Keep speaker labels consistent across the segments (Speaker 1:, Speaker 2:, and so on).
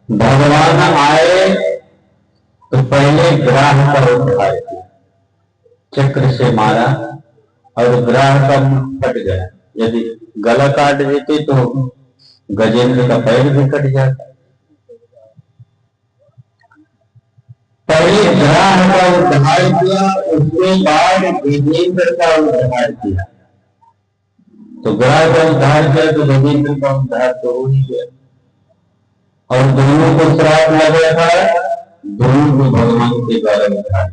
Speaker 1: भगवान आए तो पहले ग्राह पर उठाए, चक्र से मारा और ग्राह का मुख फट गया। यदि गला काट देते तो गजेंद्र का पैर भी कट जाता। पहले ग्राह का उद्धार किया, उसके बाद गजेंद्र का उद्धार किया। तो ग्राह का उद्धार किया तो गजेंद्र का उद्धार तो हो ही गया। और दोनों को श्राप लगा था, दोनों को भगवान के द्वारा उद्धार।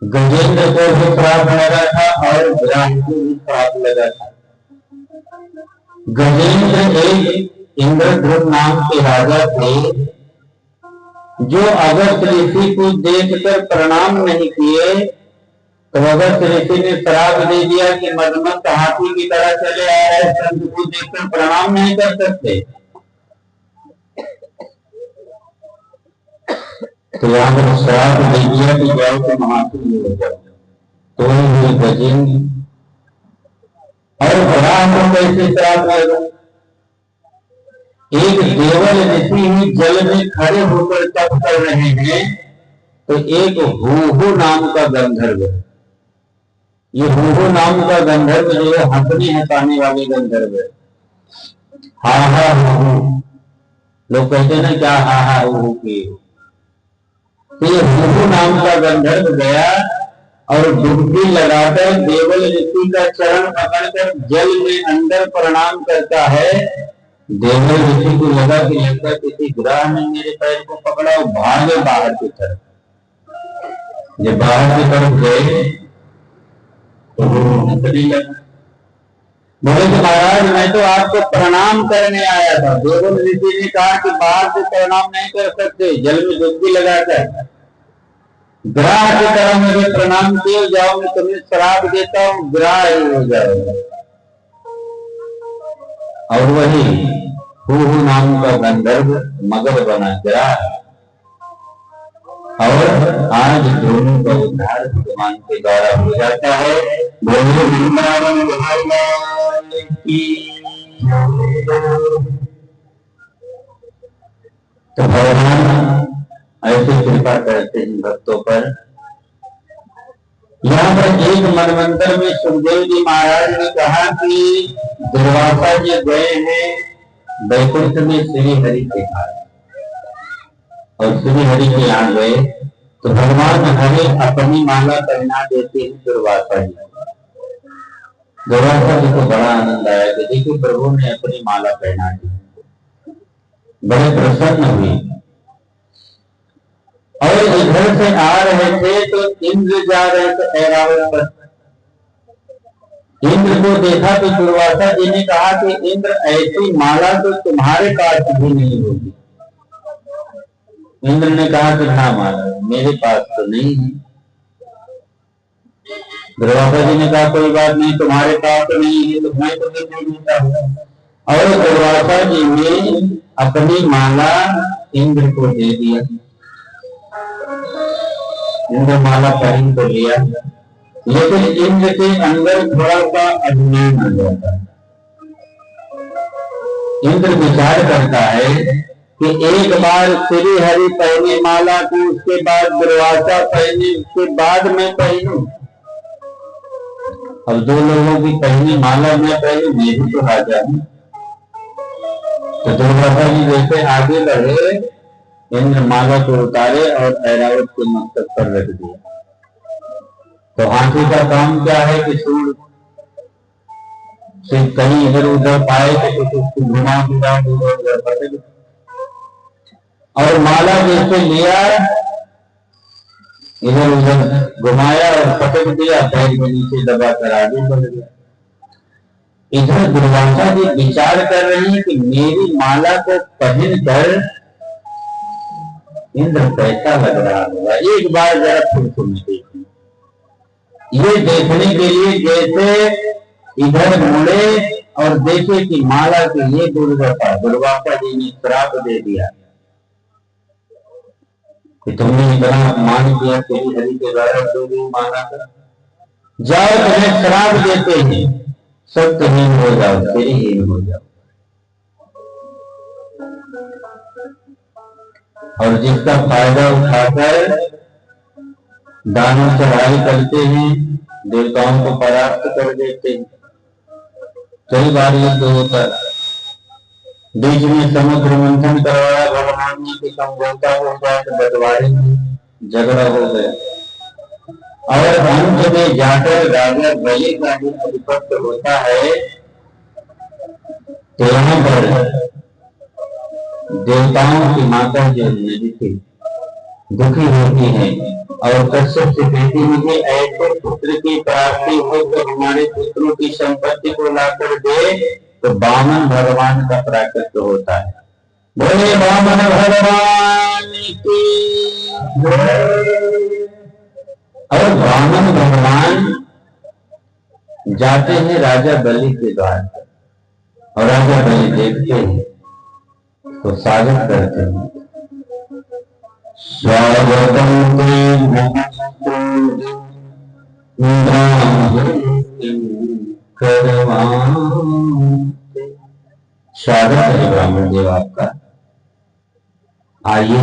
Speaker 1: गजेंद्र को भी श्राप लगा था और ग्राह को भी श्राप लगा था। गजेंद्र एक इंद्रध्रुव नाम के राजा थे, जो अगस्त ऋषि को देखकर प्रणाम नहीं किए तो अगस्त ऋषि ने श्राप दे दिया कि मदमस्त हाथी की तरह चले आ रहे संत को देखकर प्रणाम नहीं कर सकते। तो यहाँ पर श्राप दे दिया कि जाओ तुम हाथी हो जाओ। तो गजेंद्र और ग्राह को कैसे श्राप लगा? एक देवल ऋषि ही जल में खड़े होकर तप कर रहे हैं, तो एक हूहू नाम का गंधर्व, ये हूहू नाम का गंधर्व जो है हंसने हंसाने वाले गंधर्व है। हा हा हूहू लोग कहते ना क्या हा हा हूहू की। तो ये हूहू नाम का गंधर्व गया और डुबकी लगाकर देवल ऋषि का चरण पकड़कर जल में अंदर प्रणाम करता है। देवल ऋषि को लगा कि लगता किसी ग्राह ने मेरे पैर को पकड़ा और भागे बाहर की तरफ। जब बाहर की तरफ गए तो वो हंसने लगा, बोले कि महाराज मैं तो आपको प्रणाम करने आया था। देवल ऋषि ने कहा कि बाहर से प्रणाम नहीं कर सकते, जल में डुबकी लगाकर ग्राह की तरह मुझे प्रणाम किए जाओ, मैं तुम्हें श्राप देता हूँ, ग्राह ही हो जाओ। और वही हूहू नाम का गंधर्व मगर बना ग्राह। और आज दोनों का उद्धार भगवान के द्वारा हो जाता है। बोलो वृंदावन भगवान की। तो भगवान ऐसे कृपा करते हैं भक्तों पर। यहाँ पर एक मनवंतर में सुखदेव जी महाराज ने कहा कि दुर्वासा जी गए हैं वैकुंठ में श्री हरि के पास, और श्री हरि के यहाँ गए तो भगवान हरे अपनी माला पहना देते हैं दुर्वासा जी। दुर्वासा जी को बड़ा आनंद आया कि देखिए प्रभु ने अपनी माला पहना दी, बड़े प्रसन्न हुए। और इधर से आ रहे थे तो इंद्र जा रहे थे ऐरावत पर। इंद्र को देखा तो दुर्वासा जी ने कहा कि इंद्र ऐसी माला तो तुम्हारे पास भी नहीं होगी। इंद्र ने कहा कि ना माला मेरे पास तो नहीं है। दुर्वासा जी ने कहा कोई बात नहीं, तुम्हारे पास तो नहीं है तो मैं तुम्हें नहीं देता हूँ। और दुर्वासा जी ने अपनी माला इंद्र को दे दिया। इंद्र माला पहन तो लिया, लेकिन इंद्र के अंदर थोड़ा सा अभिमान आ जाता है। इंद्र विचार करता है कि एक बार श्री हरि पहने माला को, उसके बाद दुर्वासा पहने, उसके बाद मैं पहनूं। अब दो लोगों की पहनी माला मैं पहनूं, मैं भी तो राजा हूं। तो दुर्वासा जी जैसे आगे बढ़े, इंद्र माला को उतारे और ऐरावत के मस्तक पर रख दिया। तो हाथी का काम क्या है कि सूर से कहीं इधर उधर पाए तो कुछ उसको घुमा फिरा उधर पकड़, और माला जैसे लिया इधर उधर घुमाया और पटक दिया, पैर के नीचे दबा कर आगे बढ़ गया। इधर दुर्वासा जी विचार कर रहे हैं कि मेरी माला को पहन कर इंद्र कैसा लग रहा होगा, एक बार जरा फिर तुम्हें देखूं। ये देखने के लिए जैसे इधर मुड़े और देखे कि माला की ये दुर्दशा। दुर्वासा जी ने श्राप दे दिया कि तुमने इतना अपमान किया तेरी हरि के द्वारा, जो माना था, जाओ तुम्हें श्राप देते हैं, सत्यहीन हो जाओ, तेरीहीन हो जाओ। और जिसका फायदा उठाकर दानव चढ़ाई करते हैं, देवताओं को परास्त कर देते हैं। कई बार युद्ध होता है, बीच में समुद्र मंथन करवाया भगवान ने कि समझौता हो जाए, तो बंटवारे में झगड़ा हो गया और अंत में जाकर राजा बलि का जो अधिपत्य होता है, तो यहाँ पर देवताओं की माता जो थी दुखी होती है और कश्यप से कहती, मुझे ऐसे पुत्र की प्राप्ति हो तो हमारे पुत्रों की संपत्ति को लाकर दे। तो वामन भगवान का प्राकट्य होता है। बोले वामन भगवान की। और वामन भगवान जाते हैं राजा बलि के द्वार पर और राजा बलि देखते हैं तो स्वागत करते हैं। स्वागतम स्वागत है ब्राह्मण देव आपका। आइए,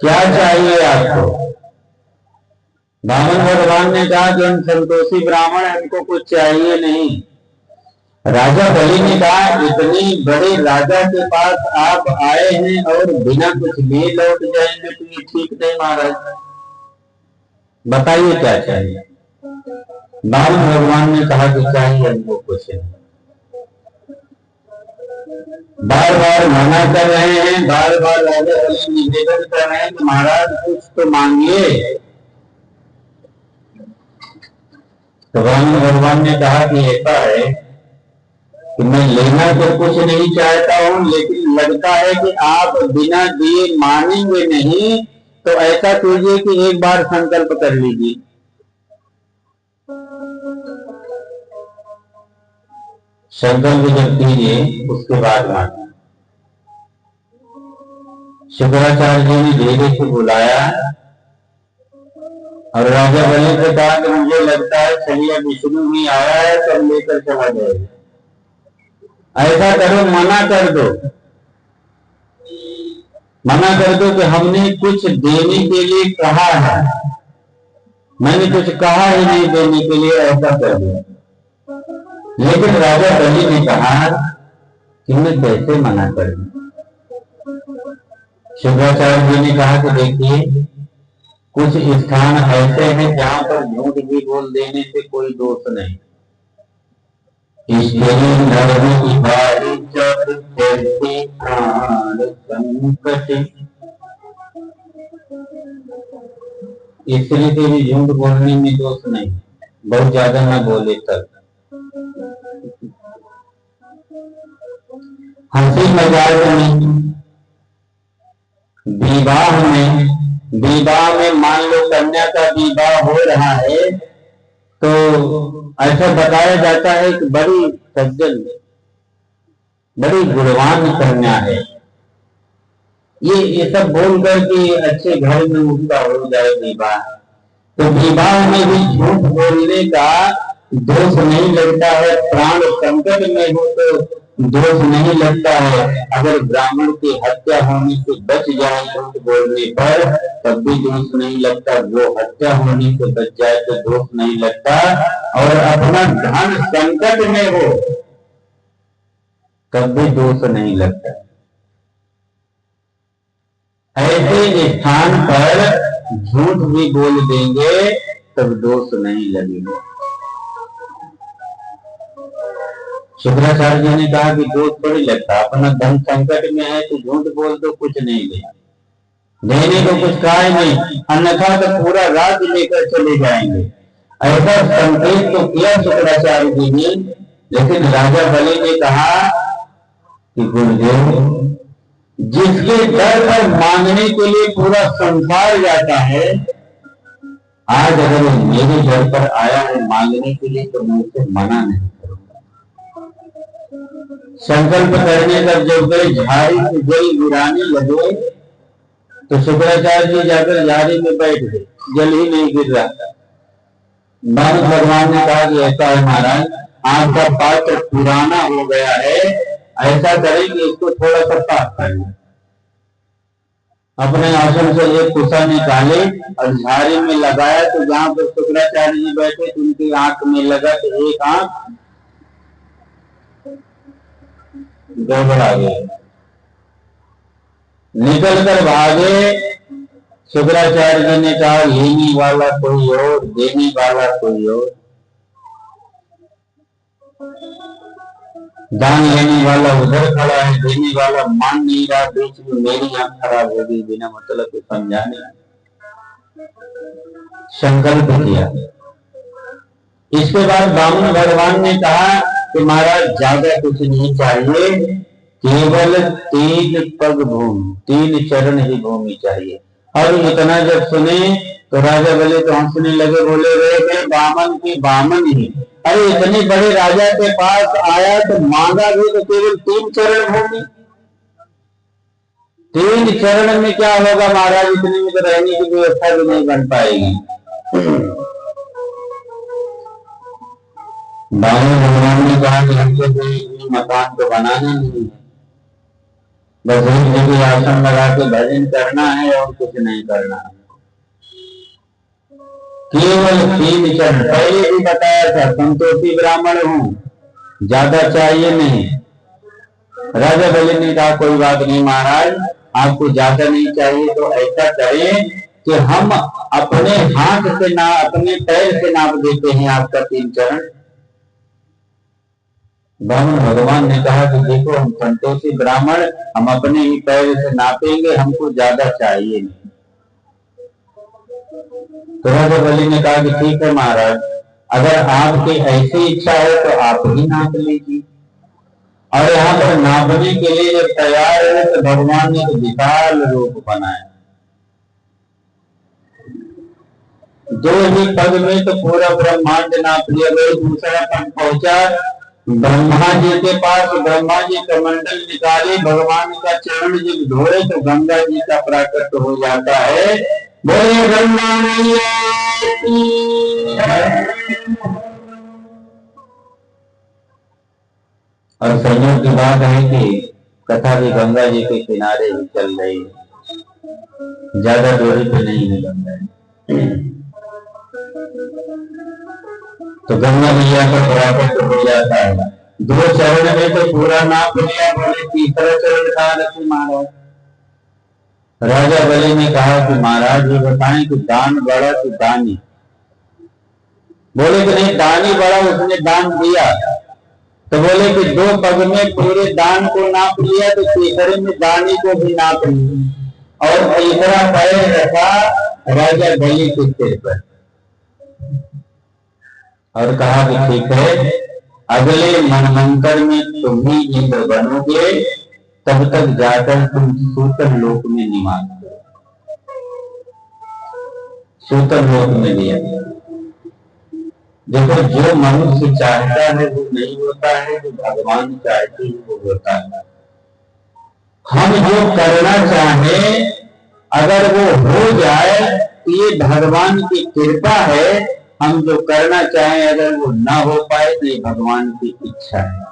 Speaker 1: क्या चाहिए आपको? वामन भगवान ने कहा कि हम संतोषी ब्राह्मण, हमको कुछ चाहिए नहीं। राजा बलि ने कहा, इतनी बड़े राजा के पास आप आए हैं और बिना कुछ लिए लौट जाएंगे तो ये ठीक नहीं महाराज, बताइए क्या चाहिए। वामन भगवान ने कहा कि चाहिए हमको कुछ नहीं। बार बार मना कर रहे हैं, बार बार राजा बलि निवेदन कर रहे हैं कि महाराज कुछ तो मांगिए। तो वामन भगवान ने कहा कि ऐसा है कि मैं लेना तो कुछ नहीं चाहता हूं, लेकिन लगता है कि आप बिना दिए मानेंगे नहीं, तो ऐसा कीजिए कि एक बार संकल्प कर लीजिए। संकल्प जब कीजिए उसके बाद मानिए। शुक्राचार्य जी ने धीरे से बुलाया और राजा बलि से कहा कि मुझे लगता है चलिए विष्णु ही आया है तो लेकर चला जाएगा। ऐसा करो, मना कर दो, मना कर दो कि हमने कुछ देने के लिए कहा है, मैंने कुछ कहा ही नहीं देने के लिए, ऐसा कर दो। लेकिन राजा बलि ने कहा कि मैं कैसे मना कर दूं। शुक्राचार्य जी ने कहा कि देखिए, कुछ स्थान ऐसे हैं जहां पर झूठ भी बोल देने से कोई दोष नहीं। इसलिए भी झूठ बोलने में दोष नहीं, बहुत ज्यादा ना बोले तब। हंसी मजाक में, विवाह में मान लो कन्या का विवाह हो रहा है तो ऐसा बताया जाता है कि बड़ी सज्जन, बड़ी गुणवान कन्या है, ये सब बोल करके अच्छे घर में उनका हो जाए विवाह। तो विवाह में भी झूठ बोलने का दोष नहीं लगता है। प्राण संकट में हो तो दोष नहीं लगता है। अगर ब्राह्मण की हत्या होने से बच जाए झूठ बोलने पर तब भी दोष नहीं लगता, वो हत्या होने से बच जाए तो दोष नहीं लगता। और अपना धन संकट में हो तब भी दोष नहीं लगता। ऐसे स्थान पर झूठ भी बोल देंगे तब दोष नहीं लगेगा। शुक्राचार्य जी ने कहा कि दोष थोड़ी लगता, अपना धन संकट में है तो झूठ बोल दो, कुछ नहीं दे, देने को कुछ कहा ही नहीं, अन्यथा तो पूरा राज्य लेकर चले जाएंगे। ऐसा संकेत तो किया शुक्राचार्य जी ने, लेकिन राजा बलि ने कहा कि गुरुदेव, जिसके दर पर मांगने के लिए पूरा संसार जाता है, आज अगर मेरे घर पर आया है मांगने के लिए तो मैं उसे मना नहीं करूंगा। संकल्प करने का जब गए झाड़ी से जल गिराने लगे तो शुक्राचार्य जी जाकर झाड़ी में बैठ गए, जल ही नहीं गिर रहा। भगवान ने कहा कि ऐसा है महाराज, आपका पात्र पुराना हो गया है, ऐसा करें कि इसको थोड़ा सा साफ कर लें। अपने आश्रम से एक कुसा निकाले और झाड़ी में लगाया, तो जहां पर शुक्राचार्य जी बैठे तो उनकी आंख में लगा, तो एक आंख गड़बड़ा गया, निकल कर भागे। शुक्राचार्य जी ने कहा, लेने वाला कोई और, देने वाला कोई और। दान लेने वाला उधर खड़ा है, देने वाला मान नहीं रहा, बीच में मेरी आंख खराब हो गई बिना मतलब के समझाने। संकल्प किया। इसके बाद बामन भगवान ने कहा कि महाराज ज्यादा कुछ नहीं चाहिए, केवल 3 पग भूमि, 3 चरण ही भूमि चाहिए। और इतना जब सुने तो राजा बलि तो हंसने लगे, बोले रे बामन की बामन ही, अरे इतने बड़े राजा के पास आया तो मांगा भी तो केवल 3 चरण भूमि। 3 चरण में क्या होगा महाराज, इतने में तो रहने की व्यवस्था भी नहीं बन पाएगी। बामन भगवान ने कहा कि हमको कोई मकान तो बनाना नहीं है, बस एक जगह आसन लगा के भजन करना है और कुछ नहीं करना है। केवल 3 चरण, पहले भी बताया था, संतोषी ब्राह्मण हूं, ज्यादा चाहिए नहीं। राजा बलि ने कहा कोई बात नहीं महाराज, आपको ज्यादा नहीं चाहिए तो ऐसा करें कि हम अपने हाथ से ना, अपने पैर से नाप देते हैं आपका 3 चरण। बामन भगवान ने कहा कि देखो हम संतोषी ब्राह्मण, हम अपने ही पैर से नापेंगे, हमको ज्यादा चाहिए नहीं। तो राजा बलि ने कहा कि ठीक है महाराज, अगर आपकी ऐसी इच्छा है तो आप ही नाप लीजिए। और यहाँ पर नापने के लिए जब तैयार है तो भगवान ने तो विशाल रूप बनाया। 2 ही पग में तो पूरा ब्रह्मांड नाप लिया। दूसरा पग पहुंचा ब्रह्मा जी के पास, ब्रह्मा जी कमंडल निकाले, भगवान का चरण जब धोए तो गंगा जी का प्राकट हो जाता है। बोले गंगा मैया और संयोग की बात है कि कथा भी गंगा जी के किनारे ही चल रही है, ज्यादा दूरी पे नहीं है गंगा जी। तो गंगा मैया का प्राकट हो जाता है। 2 चरण में तो पूरा नाप लिया, बोले तीसरा चरण था रखी महाराज। राजा बलि ने कहा कि महाराज ये बताएं कि दान बड़ा कि दानी। बोले कि नहीं, दानी बड़ा, उसने दान दिया। तो बोले कि 2 पग में पूरे दान को नाप लिया, तो तीसरे में दानी को भी नाप लिया और तीसरा पैर रखा राजा बलि के सिर पर और कहा कि ठीक है, अगले मनवंतर में तुम ही इंद्र बनोगे, तब तक जाकर तुम सूतर लोक में निवास करो। सूतर लोक में लिया। देखो जो मनुष्य चाहता है वो नहीं होता है, जो भगवान चाहते हैं वो होता है। हम जो करना चाहें अगर वो हो जाए तो ये भगवान की कृपा है, हम जो करना चाहें अगर वो ना हो पाए तो ये भगवान की इच्छा है।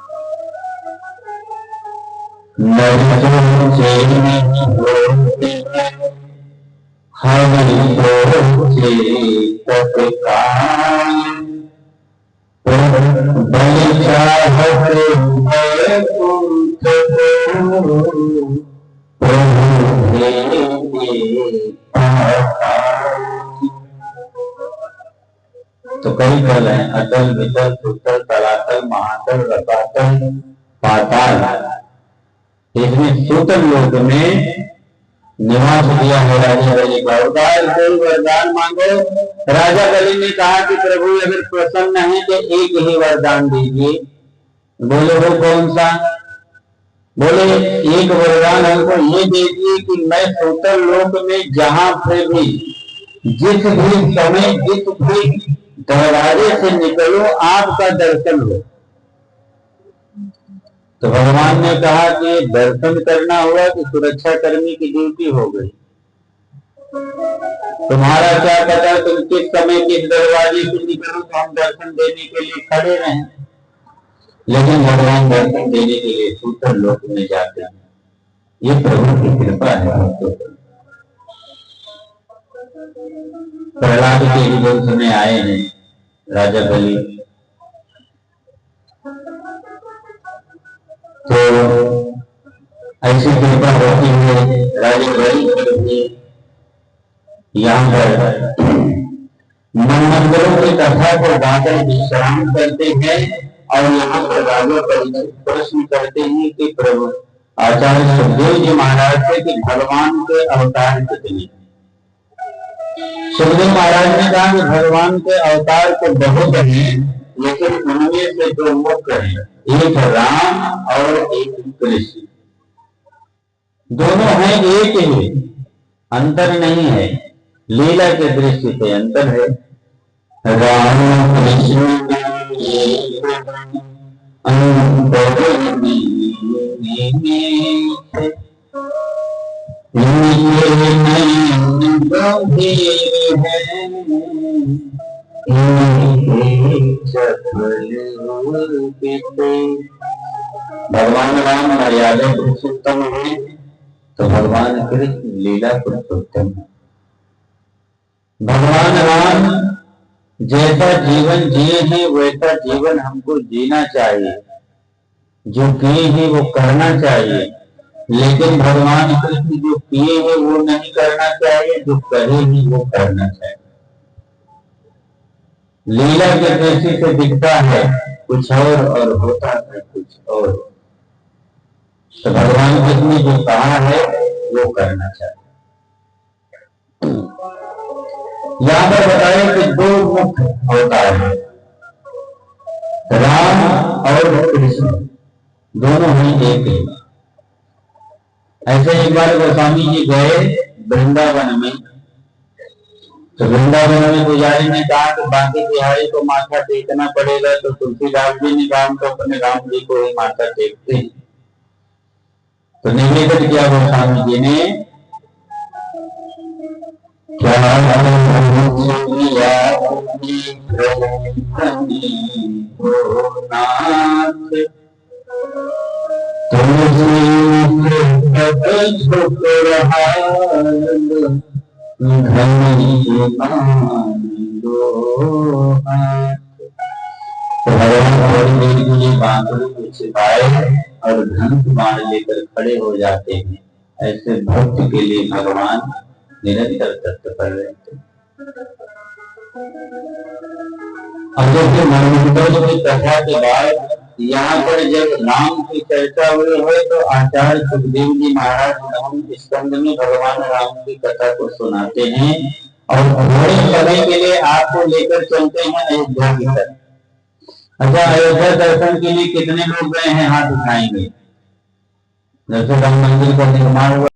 Speaker 1: तो कई दल हैं, अदल विदल सुतल तलातल महातल रसातल पाताल। इसमें सूतल लोक में निवास दिया है राजा बलि का। कोई वरदान मांगो। राजा बलि ने कहा कि प्रभु अगर प्रसन्न है तो एक ही वरदान दीजिए। बोले वो कौन सा? बोले एक वरदान हमको ये दीजिए कि मैं सूतल लोक में जहां पे भी जिस भी समय जिस भी दरवाजे से निकलो आपका दर्शन हो। तो भगवान ने कहा कि दर्शन करना हुआ कि सुरक्षा कर्मी की ड्यूटी हो गई। तुम्हारा क्या पता तुम किस समय किस दरवाजे से निकलो तो हम दर्शन देने के लिए खड़े रहें। लेकिन भगवान दर्शन देने के लिए सूत्र लोक में जाते हैं। ये प्रभु की कृपा है भक्तों पर। प्रहलाद के युग में आए हैं राजा बलि, तो ऐसी कृपा होती है राजा बलि यहाँ पर मंगलों की कथा को गाकर विश्राम करते हैं और यहाँ पर राजा प्रश्न करते हैं कि प्रभु आचार्य सुखदेव जी महाराज से कि भगवान के अवतार कितने। सुखदेव महाराज ने कहा कि भगवान के अवतार तो बहुत हैं, लेकिन उनमें से जो मुख्य है एक राम और एक कृष्ण, दोनों हैं एक ही, अंतर नहीं है, लीला के दृष्टि से अंतर है। राम कृष्ण भगवान राम मर्यादा पुरुषोत्तम है, तो भगवान कृष्ण लीला पुरुषोत्तम है। भगवान राम जैसा जीवन जिए हैं वैसा जीवन हमको जीना चाहिए, जो किए हैं वो करना चाहिए, लेकिन भगवान कृष्ण जो किए हैं वो नहीं करना चाहिए, जो करे हैं वो करना चाहिए। लीला के दृष्टि से दिखता है कुछ और होता है कुछ और, तो भगवान कृष्ण ने जो कहा है वो करना चाहिए। यहाँ पर बताया कि दो मुख्य अवतार है, राम और कृष्ण, दोनों ही एक ही। ऐसे एक बार गोस्वामी जी गए वृंदावन में, तो वृंदावन में पुजारी ने कहा कि बाकी बिहारी को माथा टेकना पड़ेगा, तो तुलसीदास जी ने कहा तो अपने राम जी को ही माथा टेकते हैं। तो निवेदन किया गोस्वामी जी ने, क्या बांधों को छिपाए और धनुष बाण लेकर खड़े हो जाते हैं। ऐसे भक्त के लिए भगवान निरंतर तत्पर रहते। अब देखिए मंगलों की कथा के बाद यहाँ पर जब राम की चर्चा हुई है, तो आचार्य सुखदेव जी महाराज नवम स्कंद में भगवान राम की कथा को सुनाते हैं और थोड़े समय के लिए आपको लेकर चलते हैं अयोध्या की तरफ। अच्छा, अयोध्या दर्शन के लिए कितने लोग गए हैं हाथ उठाएंगे? जैसे राम मंदिर का निर्माण हुआ